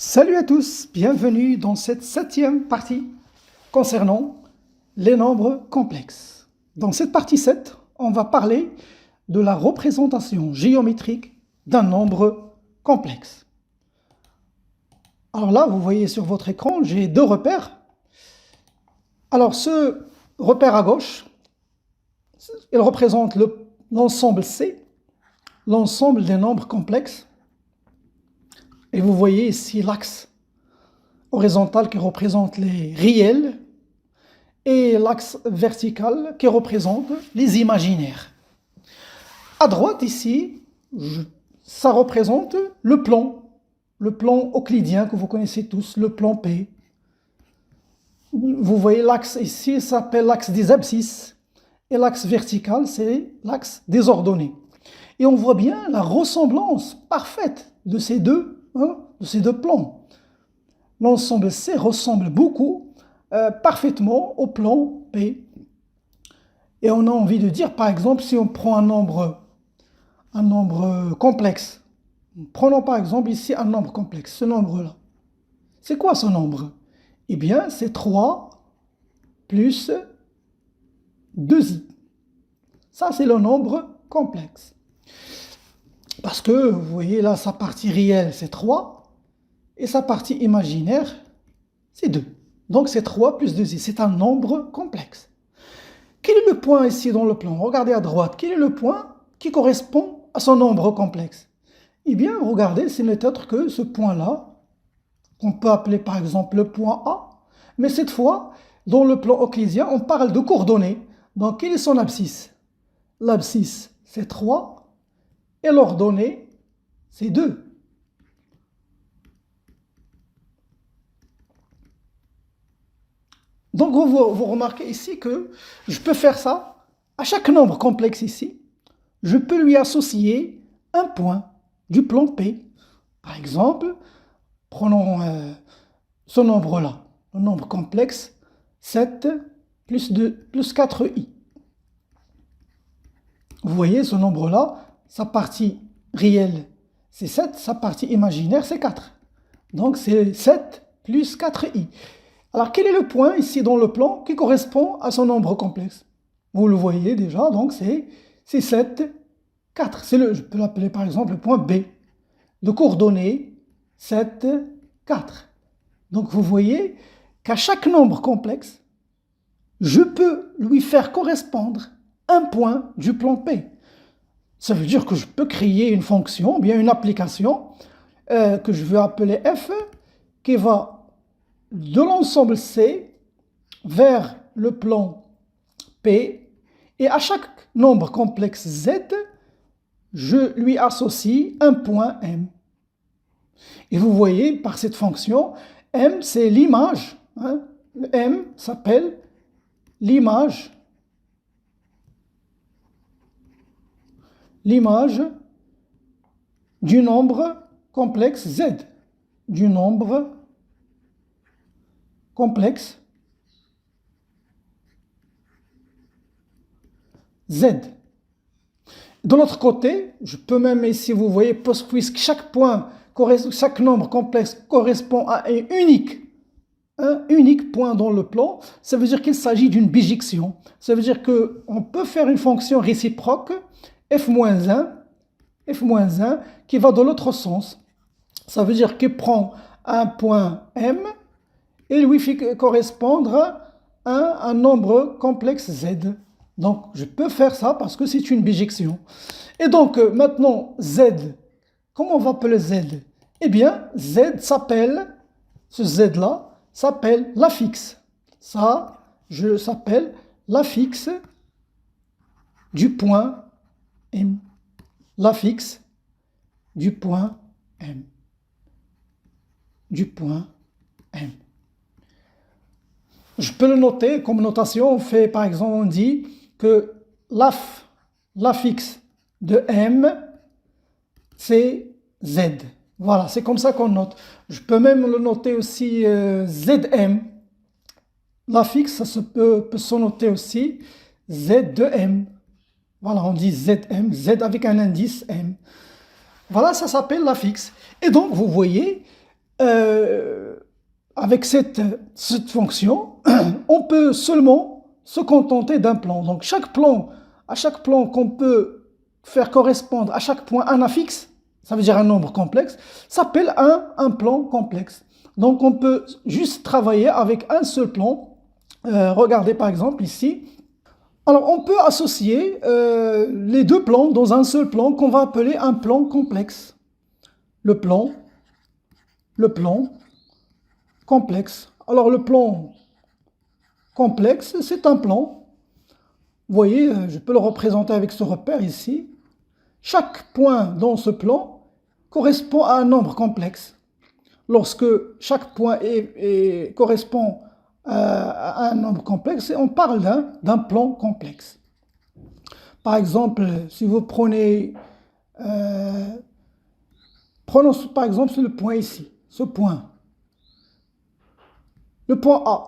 Salut à tous, bienvenue dans cette 7e partie concernant les nombres complexes. Dans cette partie 7, on va parler de la représentation géométrique d'un nombre complexe. Alors là, vous voyez sur votre écran, j'ai deux repères. Alors ce repère à gauche, il représente l'ensemble C, l'ensemble des nombres complexes. Et vous voyez ici l'axe horizontal qui représente les réels et l'axe vertical qui représente les imaginaires. À droite ici, ça représente le plan euclidien que vous connaissez tous, le plan P. Vous voyez l'axe ici s'appelle l'axe des abscisses et l'axe vertical c'est l'axe des ordonnées. Et on voit bien la ressemblance parfaite de ces deux plans. L'ensemble C ressemble beaucoup, parfaitement au plan P. Et on a envie de dire, par exemple, si on prend un nombre complexe, prenons par exemple ici un nombre complexe, ce nombre-là. C'est quoi ce nombre? Eh bien, c'est 3 plus 2i. Ça, c'est le nombre complexe. Parce que, vous voyez là, sa partie réelle, c'est 3, et sa partie imaginaire, c'est 2. Donc, c'est 3 plus 2i, c'est un nombre complexe. Quel est le point ici dans le plan? Regardez à droite, quel est le point qui correspond à son nombre complexe? Eh bien, regardez, ce n'est autre que ce point-là, qu'on peut appeler par exemple le point A, mais cette fois, dans le plan euclidien, on parle de coordonnées. Donc, quelle est son abscisse? L'abscisse, c'est 3. Et l'ordonnée, c'est 2. Donc, vous remarquez ici que je peux faire ça. À chaque nombre complexe ici, je peux lui associer un point du plan P. Par exemple, prenons ce nombre-là, le nombre complexe 7 plus 4i. Vous voyez ce nombre-là, sa partie réelle, c'est 7, sa partie imaginaire, c'est 4. Donc, c'est 7 plus 4i. Alors, quel est le point ici dans le plan qui correspond à son nombre complexe? Vous le voyez déjà, donc c'est 7, 4. Je peux l'appeler par exemple le point B. De coordonnées 7, 4. Donc, vous voyez qu'à chaque nombre complexe, je peux lui faire correspondre un point du plan P. Ça veut dire que je peux créer une fonction, bien une application, que je veux appeler f, qui va de l'ensemble C vers le plan P, et à chaque nombre complexe Z, je lui associe un point M. Et vous voyez, par cette fonction, M, c'est l'image. M s'appelle l'image du nombre complexe Z, du nombre complexe Z. De l'autre côté, je peux même ici, vous voyez, puisque chaque nombre complexe correspond à un unique point dans le plan, ça veut dire qu'il s'agit d'une bijection. Ça veut dire qu'on peut faire une fonction réciproque, f-1, qui va dans l'autre sens. Ça veut dire qu'il prend un point M et lui fait correspondre à un nombre complexe Z. Donc, je peux faire ça parce que c'est une bijection. Et donc, maintenant, Z, comment on va appeler Z? Eh bien, Z s'appelle, ce Z-là, s'appelle l'affixe. Ça, je s'appelle l'affixe du point M. L'affixe du point M. Du point M. Je peux le noter comme notation. On fait, par exemple, on dit que l'affixe de M, c'est Z. Voilà, c'est comme ça qu'on note. Je peux même le noter aussi ZM. L'affixe, ça peut se noter aussi Z de M. Voilà, on dit ZM, Z avec un indice M. Voilà, ça s'appelle l'affixe. Et donc, vous voyez, euh, avec cette fonction, on peut seulement se contenter d'un plan. Donc à chaque plan qu'on peut faire correspondre à chaque point un affixe, ça veut dire un nombre complexe, s'appelle un plan complexe. Donc on peut juste travailler avec un seul plan. Regardez par exemple ici. Alors on peut associer les deux plans dans un seul plan qu'on va appeler un plan complexe. Le plan complexe. Alors le plan complexe, c'est un plan. Vous voyez, je peux le représenter avec ce repère ici. Chaque point dans ce plan correspond à un nombre complexe. Lorsque chaque point correspond à un nombre complexe, on parle d'un plan complexe. Par exemple, si vous prenons par exemple le point ici, ce point. Le point A.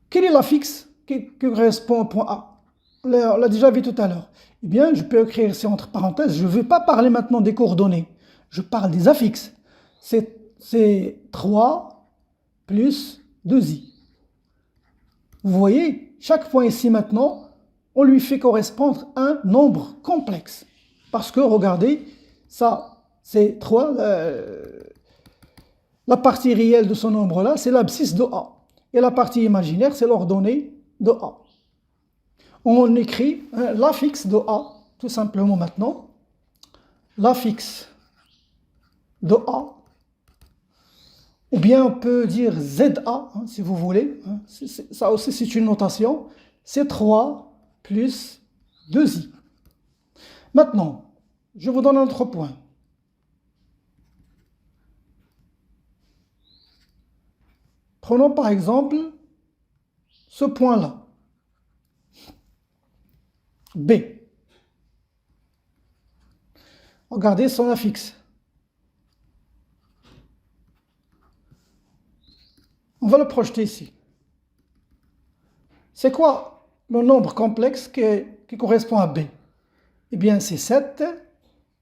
Quel est l'affixe qui correspond au point A? On l'a déjà vu tout à l'heure. Eh bien, je peux écrire ici entre parenthèses, je ne vais pas parler maintenant des coordonnées. Je parle des affixes. C'est 3 plus 2i. Vous voyez, chaque point ici maintenant, on lui fait correspondre un nombre complexe. Parce que, regardez, ça, c'est 3. La partie réelle de ce nombre-là, c'est l'abscisse de A. Et la partie imaginaire, c'est l'ordonnée de A. On écrit l'affixe de A, tout simplement maintenant. L'affixe de A. Ou bien on peut dire ZA, si vous voulez. Ça aussi, c'est une notation. C'est 3 plus 2i. Maintenant, je vous donne un autre point. Prenons par exemple ce point-là, B. Regardez son affixe. On va le projeter ici. C'est quoi le nombre complexe qui correspond à B? Eh bien, c'est 7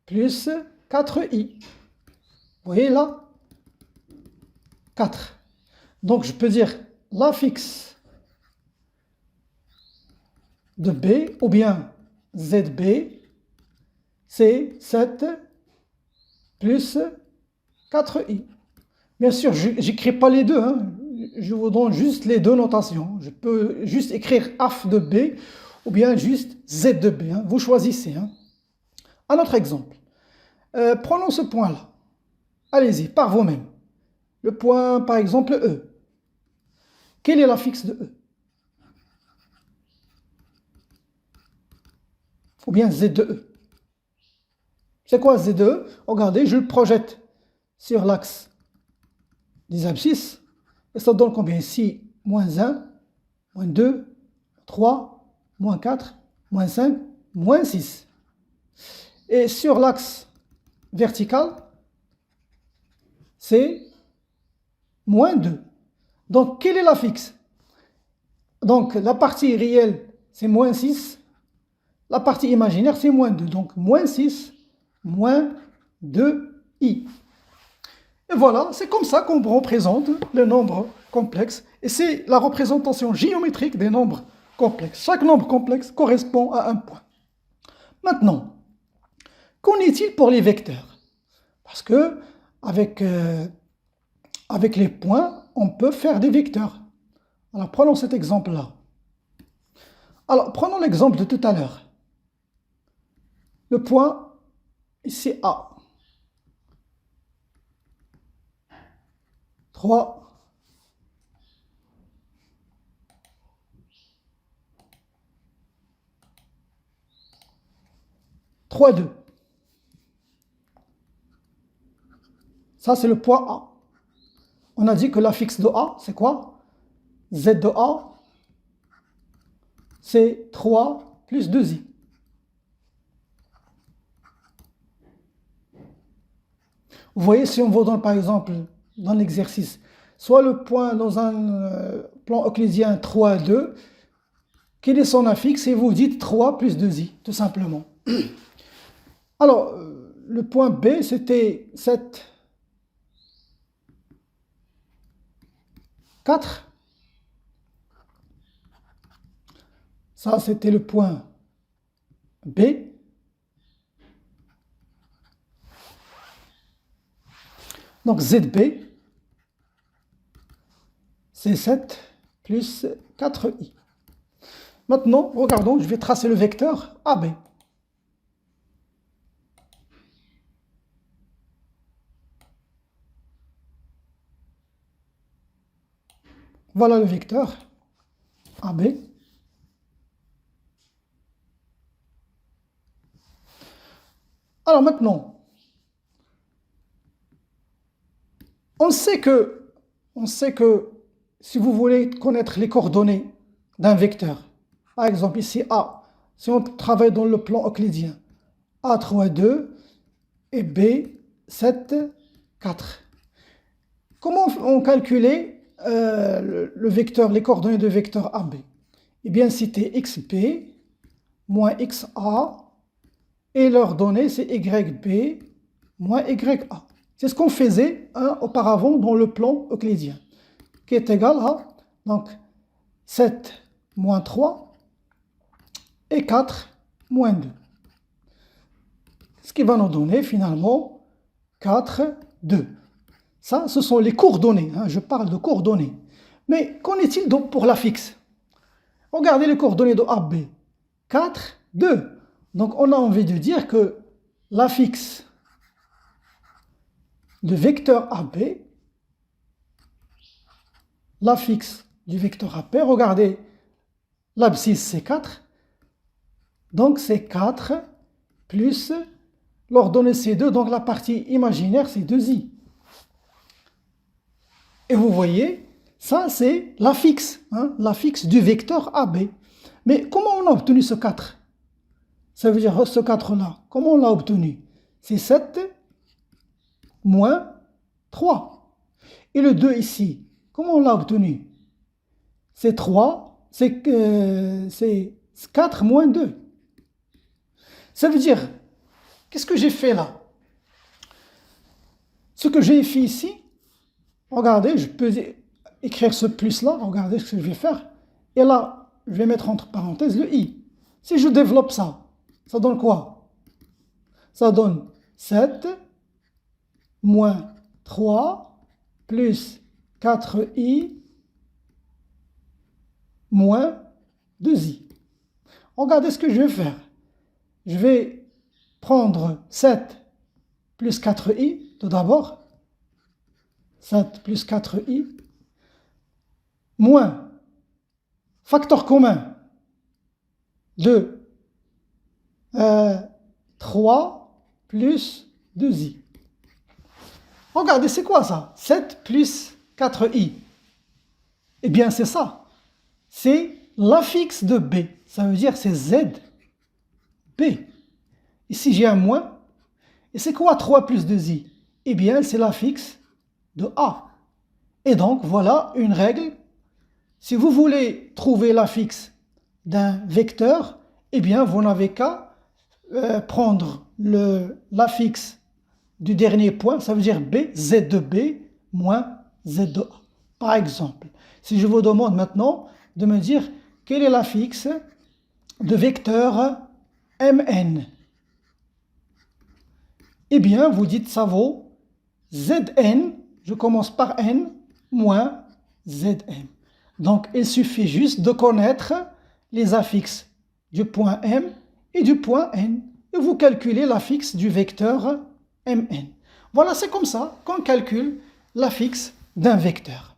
plus 4i. Vous voyez là? 4. Donc, je peux dire l'affixe de B, ou bien ZB, c'est 7 plus 4i. Bien sûr, je n'écris pas les deux, je vous donne juste les deux notations. Je peux juste écrire AF de B, ou bien juste Z de B. Vous choisissez. Un autre exemple. Prenons ce point-là. Allez-y, par vous-même. Le point, par exemple, E. Quel est l'affixe de E? Ou bien Z de E. C'est quoi Z de E? Regardez, je le projette sur l'axe des abscisses. Et ça donne combien ici? Moins 1, moins 2, 3, moins 4, moins 5, moins 6. Et sur l'axe vertical, c'est moins 2. Donc, quel est l'affixe? Donc, la partie réelle, c'est moins 6. La partie imaginaire, c'est moins 2. Donc, moins 6, moins 2i. Et voilà, c'est comme ça qu'on représente les nombres complexes. Et c'est la représentation géométrique des nombres complexes. Chaque nombre complexe correspond à un point. Maintenant, qu'en est-il pour les vecteurs? Parce que avec les points, on peut faire des vecteurs. Alors, prenons cet exemple-là. Alors, prenons l'exemple de tout à l'heure. Le point, ici A. 3, 3, 2. Ça, c'est le point A. On a dit que l'affixe de A, c'est quoi? Z de A, c'est 3 plus 2i. Vous voyez, si on vous donne par exemple dans l'exercice, soit le point dans un plan euclidien 3, 2, quel est son affixe? Et vous dites 3 plus 2i, tout simplement. Alors, le point B, c'était 7, 4. Ça, c'était le point B. Donc ZB, c'est 7 plus 4i. Maintenant, regardons, je vais tracer le vecteur AB. Voilà le vecteur AB. Alors maintenant, on sait que si vous voulez connaître les coordonnées d'un vecteur, par exemple ici A, si on travaille dans le plan euclidien, A 3, 2 et B 7, 4. Comment on calculait le vecteur, les coordonnées de vecteur AB? Eh bien, c'était XB moins XA et leur donnée c'est YB moins YA. C'est ce qu'on faisait auparavant dans le plan euclidien, qui est égal à donc 7 moins 3 et 4 moins 2. Ce qui va nous donner finalement 4, 2. Ça, ce sont les coordonnées, je parle de coordonnées. Mais qu'en est-il donc pour la fixe? Regardez les coordonnées de AB. 4, 2. Donc on a envie de dire que la fixe de vecteur AB, la fixe du vecteur AB, regardez, l'abscisse c'est 4, donc c'est 4 plus l'ordonnée c'est 2, donc la partie imaginaire c'est 2i. Et vous voyez, ça c'est la fixe du vecteur AB. Mais comment on a obtenu ce 4? Ça veut dire ce 4-là, comment on l'a obtenu? C'est 7 moins 3. Et le 2 ici, comment on l'a obtenu? C'est 3, c'est 4 moins 2. Ça veut dire, qu'est-ce que j'ai fait là? Ce que j'ai fait ici, regardez, je peux écrire ce plus là, regardez ce que je vais faire. Et là, je vais mettre entre parenthèses le i. Si je développe ça, ça donne quoi? Ça donne 7 moins 3 plus 4i moins 2i. Regardez ce que je vais faire. Je vais prendre 7 plus 4i, tout d'abord. 7 plus 4i, moins, facteur commun, de 3 plus 2i. Regardez, c'est quoi ça? 7 plus 4i. Eh bien, c'est ça. C'est l'affixe de B. Ça veut dire c'est Z, B. Ici, j'ai un moins. Et c'est quoi 3 plus 2i? Eh bien, c'est l'affixe de A. Et donc, voilà une règle. Si vous voulez trouver l'affixe d'un vecteur, eh bien, vous n'avez qu'à prendre l'affixe du dernier point, ça veut dire B, Z de B moins Z de A. Par exemple, si je vous demande maintenant de me dire quel est l'affixe de vecteur Mn, eh bien, vous dites ça vaut Zn, je commence par N, moins Zm. Donc, il suffit juste de connaître les affixes du point M et du point N. Et vous calculez l'affixe du vecteur Mn. Voilà, c'est comme ça qu'on calcule l'affixe d'un vecteur.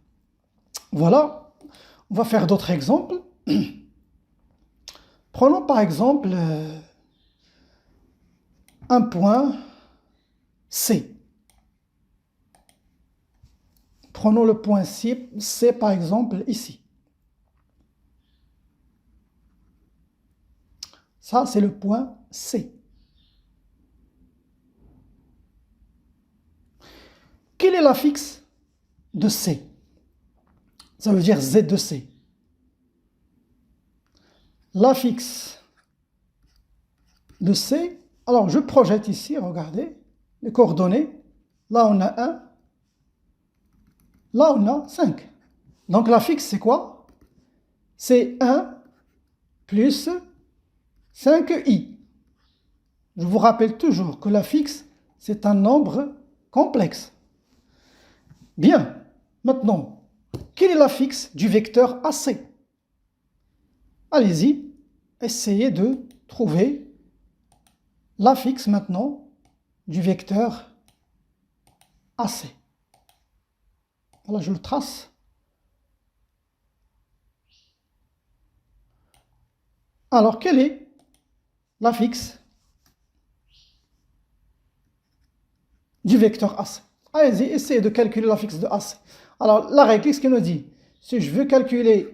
Voilà, on va faire d'autres exemples. Prenons par exemple un point C. Prenons le point C par exemple ici. Ça, c'est le point C. Quel est l'affixe de C? Ça veut dire Z de C. L'affixe de C, Alors, je projette ici, regardez, les coordonnées. Là, on a 1. Là, on a 5. Donc, la fixe, c'est quoi? C'est 1 plus 5i. Je vous rappelle toujours que la fixe, c'est un nombre complexe. Bien, maintenant, quelle est la fixe du vecteur AC? Allez-y, essayez de trouver la fixe maintenant du vecteur AC. Voilà, je le trace. Alors, quelle est la fixe du vecteur AC? Allez-y, essayez de calculer la fixe de AC. Alors, la règle, qu'est-ce qu'elle nous dit? Si je veux calculer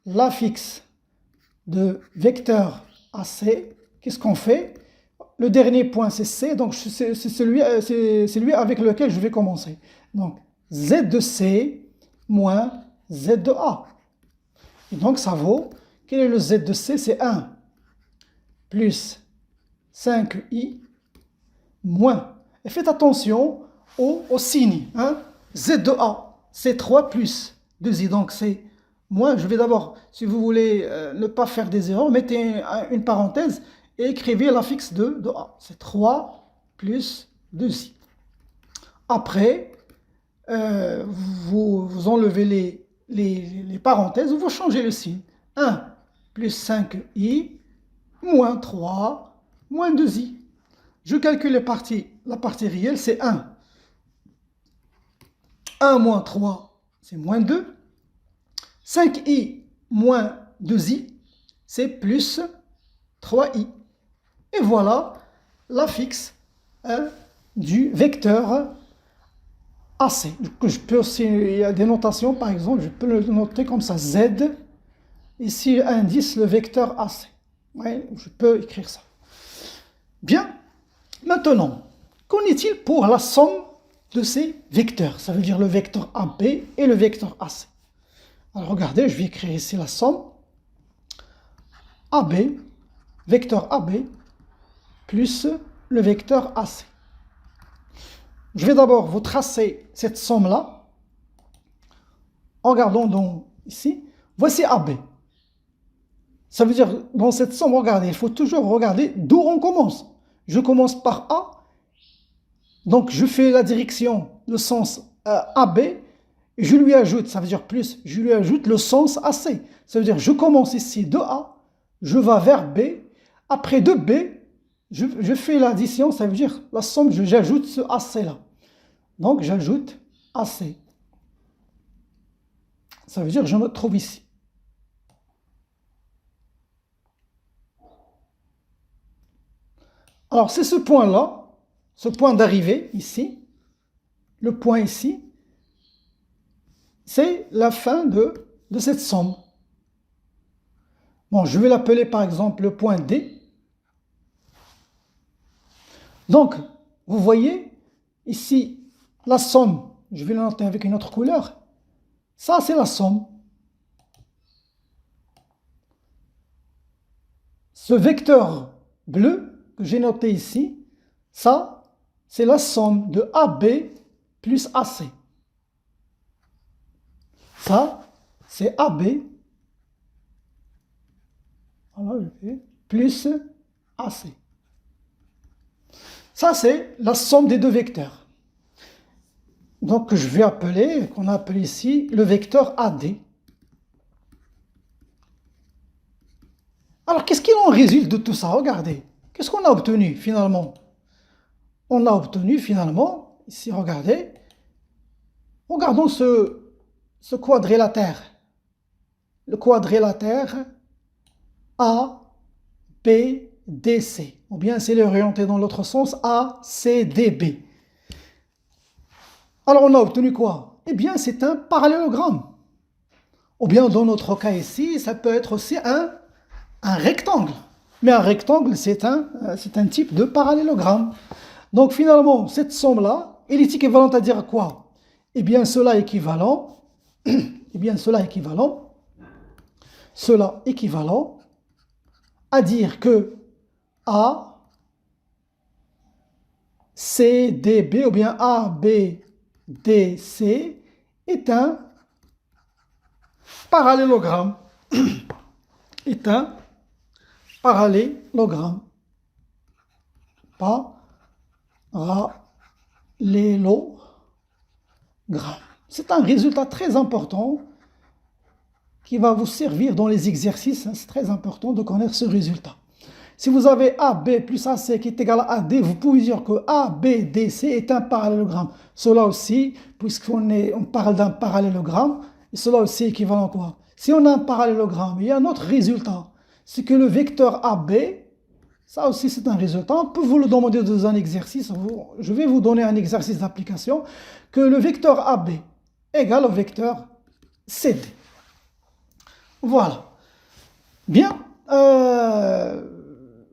la fixe de vecteur AC, qu'est-ce qu'on fait? Le dernier point, c'est C, donc c'est celui avec lequel je vais commencer. Donc, Z de C moins Z de A. Et donc, ça vaut, quel est le Z de C? C'est 1 plus 5i moins. Et faites attention au signe. Hein? Z de A, c'est 3 plus 2i, donc c'est moins. Je vais d'abord, si vous voulez ne pas faire des erreurs, mettez une parenthèse et écrivez la fixe de A. C'est 3 plus 2i. Après, vous enlevez les parenthèses, vous changez le signe. 1 plus 5i moins 3 moins 2i. Je calcule la partie réelle, c'est 1. 1 moins 3, c'est moins 2. 5i moins 2i, c'est plus 3i. Et voilà la fixe du vecteur AC. Je peux aussi, il y a des notations, par exemple, je peux le noter comme ça, Z. Ici, indice le vecteur AC. Ouais, je peux écrire ça. Bien. Maintenant, qu'en est-il pour la somme de ces vecteurs? Ça veut dire le vecteur AB et le vecteur AC. Alors regardez, je vais écrire ici la somme. AB, vecteur AB, plus le vecteur AC. Je vais d'abord vous tracer cette somme-là. Regardons donc ici. Voici AB. Ça veut dire, dans cette somme, regardez, il faut toujours regarder d'où on commence. Je commence par A. Donc, je fais la direction, le sens AB. Et je lui ajoute, ça veut dire plus, je lui ajoute le sens AC. Ça veut dire, je commence ici de A, je vais vers B. Après de B, je fais l'addition, ça veut dire la somme, j'ajoute ce AC-là. Donc, j'ajoute AC. Ça veut dire je me trouve ici. Alors, c'est ce point-là, ce point d'arrivée ici, le point ici, c'est la fin de cette somme. Bon, je vais l'appeler par exemple le point D. Donc, vous voyez, ici, la somme, je vais le noter avec une autre couleur, ça c'est la somme. Ce vecteur bleu que j'ai noté ici, ça c'est la somme de AB plus AC. Ça, c'est AB plus AC. Ça, c'est la somme des deux vecteurs. Donc, je vais appeler, qu'on appelle ici, le vecteur AD. Alors, qu'est-ce qu'il en résulte de tout ça? Regardez. Qu'est-ce qu'on a obtenu, finalement? On a obtenu, finalement, ici, regardez. Regardons ce quadrilatère. Le quadrilatère APDC. Ou bien, c'est orienté dans l'autre sens, ACDB. Alors, on a obtenu quoi? Eh bien, c'est un parallélogramme. Ou bien, dans notre cas ici, ça peut être aussi un rectangle. Mais un rectangle, c'est un type de parallélogramme. Donc, finalement, cette somme-là, elle est équivalente à dire quoi? Eh bien, cela est équivalent, à dire que A CDB ou bien ABDC est un parallélogramme. Est un parallélogramme. Parallélogramme. C'est un résultat très important qui va vous servir dans les exercices. C'est très important de connaître ce résultat. Si vous avez AB plus AC qui est égal à AD, vous pouvez dire que ABDC est un parallélogramme. Cela aussi, puisqu'on parle d'un parallélogramme, cela aussi est équivalent à quoi? Si on a un parallélogramme, il y a un autre résultat. C'est que le vecteur AB, ça aussi c'est un résultat. On peut vous le demander dans un exercice. Je vais vous donner un exercice d'application. Que le vecteur AB égale au vecteur CD. Voilà. Bien.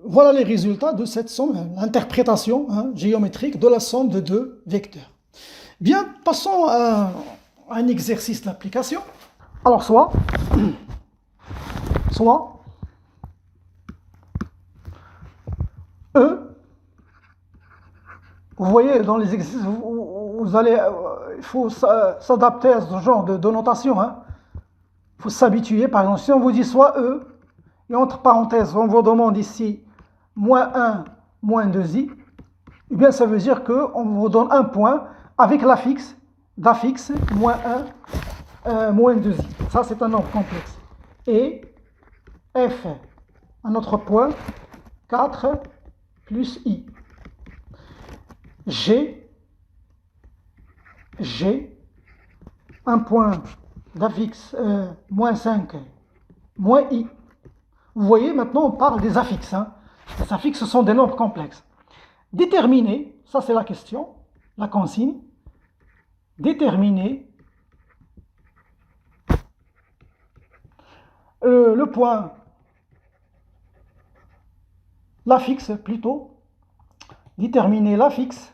Voilà les résultats de cette somme, l'interprétation géométrique de la somme de deux vecteurs. Bien, passons à un exercice d'application. Alors, soit, E, vous voyez, dans les exercices, vous allez, il faut s'adapter à ce genre de notation. Il faut s'habituer. Par exemple, si on vous dit soit E, et entre parenthèses, on vous demande ici moins 1, moins 2i, eh bien ça veut dire qu'on vous donne un point avec l'affixe, moins 1, moins 2i. Ça, c'est un nombre complexe. Et f, un autre point, 4 plus i. G, un point d'affixe, moins 5, moins i. Vous voyez, maintenant, on parle des affixes. Les affixes, ce sont des nombres complexes. Déterminer, ça c'est la question, la consigne. Déterminer le point, l'affixe plutôt. Déterminer l'affixe.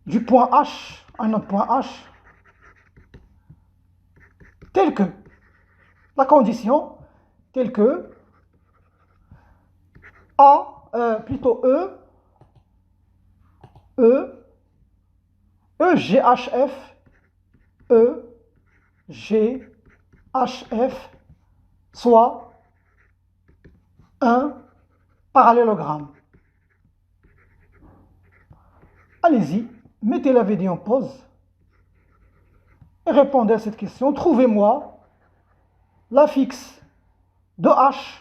Du point H, un autre point H, tel que, la condition, telle que plutôt EGHF soit un parallélogramme. Allez-y, mettez la vidéo en pause et répondez à cette question. Trouvez-moi l'affixe de H,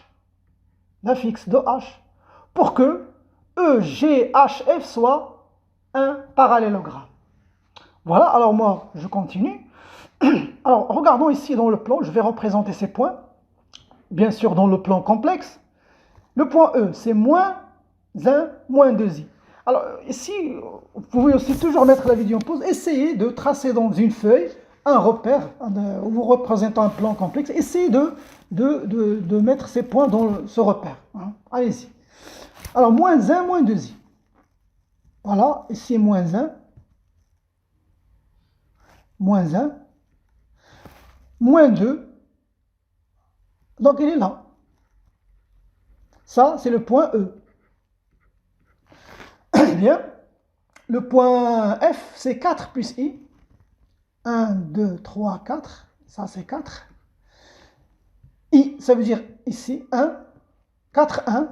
pour que EGHF soit un parallélogramme. Voilà, alors moi, je continue. Alors, regardons ici dans le plan, je vais représenter ces points, bien sûr dans le plan complexe. Le point E, c'est moins 1, moins 2i. Alors, ici, vous pouvez aussi toujours mettre la vidéo en pause, essayez de tracer dans une feuille un repère, où vous représentez un plan complexe, essayez de mettre ces points dans ce repère. Allez-y. Alors, moins 1, moins 2i. Voilà, ici moins 1, moins 2, donc il est là. Ça, c'est le point E. Bien, le point F, c'est 4 plus i. 1, 2, 3, 4. Ça, c'est 4. I, ça veut dire ici 1. 4, 1.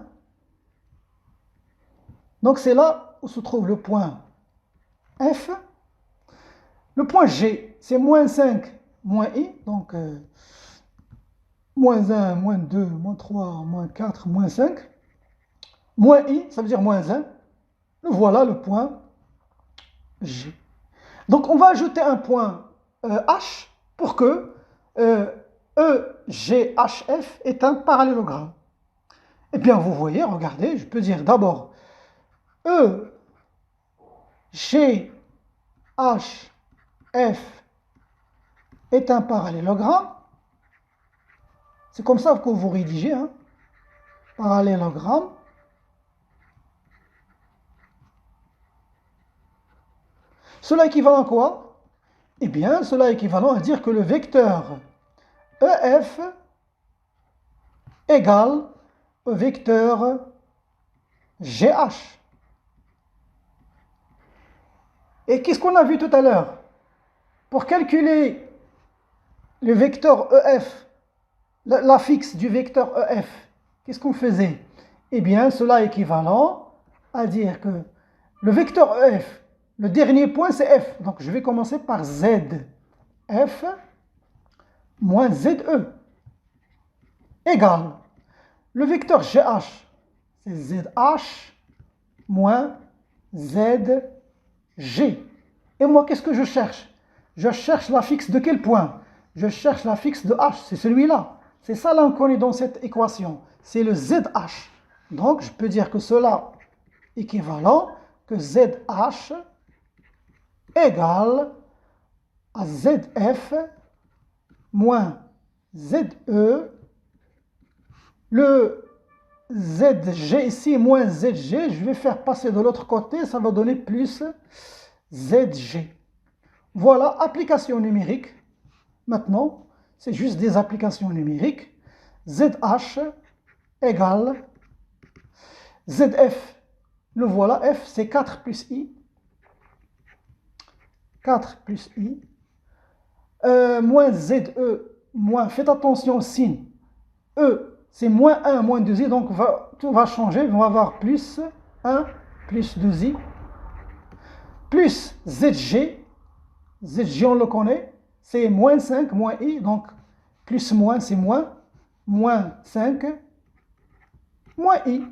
Donc, c'est là où se trouve le point F. Le point G, c'est moins 5, moins i. Donc, moins 1, moins 2, moins 3, moins 4, moins 5. Moins i, ça veut dire moins 1. Voilà le point G. Donc, on va ajouter un point H pour que EGHF est un parallélogramme. Eh bien, vous voyez, regardez, je peux dire d'abord EGHF est un parallélogramme. C'est comme ça que vous rédigez, parallélogramme. Cela équivalent à quoi? Eh bien, cela est équivalent à dire que le vecteur EF égale au vecteur GH. Et qu'est-ce qu'on a vu tout à l'heure? Pour calculer le vecteur EF, l'affixe du vecteur EF, qu'est-ce qu'on faisait? Eh bien, cela est équivalent à dire que le vecteur EF, le dernier point c'est F. Donc je vais commencer par Z. F moins ZE égale le vecteur GH, c'est ZH moins ZG. Et moi, qu'est-ce que je cherche? Je cherche l'affixe de quel point? Je cherche l'affixe de H, c'est celui-là. C'est ça l'inconnu dans cette équation, c'est le ZH. Donc je peux dire que cela est équivalent que ZH égale à ZF moins ZE, le ZG ici moins ZG, je vais faire passer de l'autre côté, ça va donner plus ZG. Voilà, application numérique. Maintenant, c'est juste des applications numériques. ZH égale ZF. Le voilà, F c'est 4 plus I. 4 plus I. Moins ZE, moins, faites attention au signe. E, c'est moins 1, moins 2i, donc tout va changer. On va avoir plus 1, plus 2i. Plus ZG. ZG, on le connaît. C'est moins 5, moins i, donc plus moins, c'est moins. Moins 5, moins i.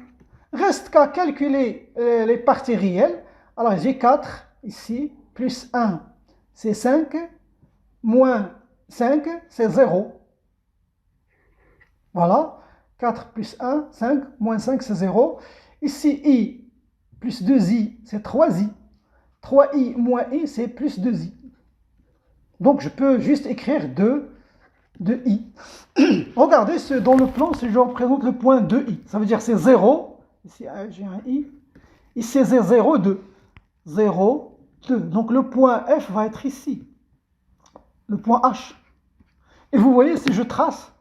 Reste qu'à calculer les parties réelles. Alors j'ai 4 ici, plus 1, c'est 5. Moins 5, c'est 0. Voilà, 4 plus 1, 5, moins 5, c'est 0. Ici, i plus 2i, c'est 3i. 3i moins i, c'est plus 2i. Donc, je peux juste écrire 2i. Regardez, dans le plan, si je représente le point 2i, ça veut dire c'est 0. Ici, j'ai un i. Ici, c'est 0, 2. 0, 2. Donc, le point F va être ici. Le point H. Et vous voyez, si je trace,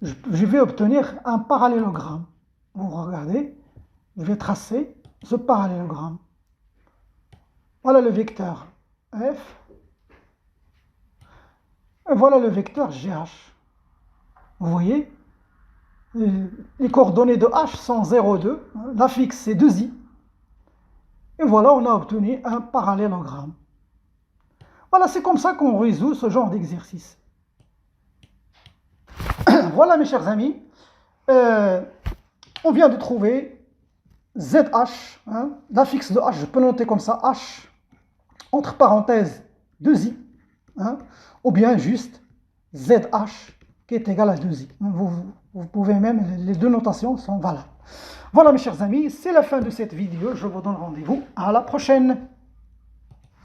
je vais obtenir un parallélogramme. Vous regardez, je vais tracer ce parallélogramme. Voilà le vecteur F. Et voilà le vecteur GH. Vous voyez, les coordonnées de H sont 0, 2. L'affixe, c'est 2i. Et voilà, on a obtenu un parallélogramme. Voilà, c'est comme ça qu'on résout ce genre d'exercice. Voilà, mes chers amis, on vient de trouver ZH, l'affixe de H, je peux noter comme ça, H, entre parenthèses, 2i, ou bien juste ZH, qui est égal à 2i. Vous pouvez même, les deux notations sont valables. Voilà, mes chers amis, c'est la fin de cette vidéo, je vous donne rendez-vous à la prochaine.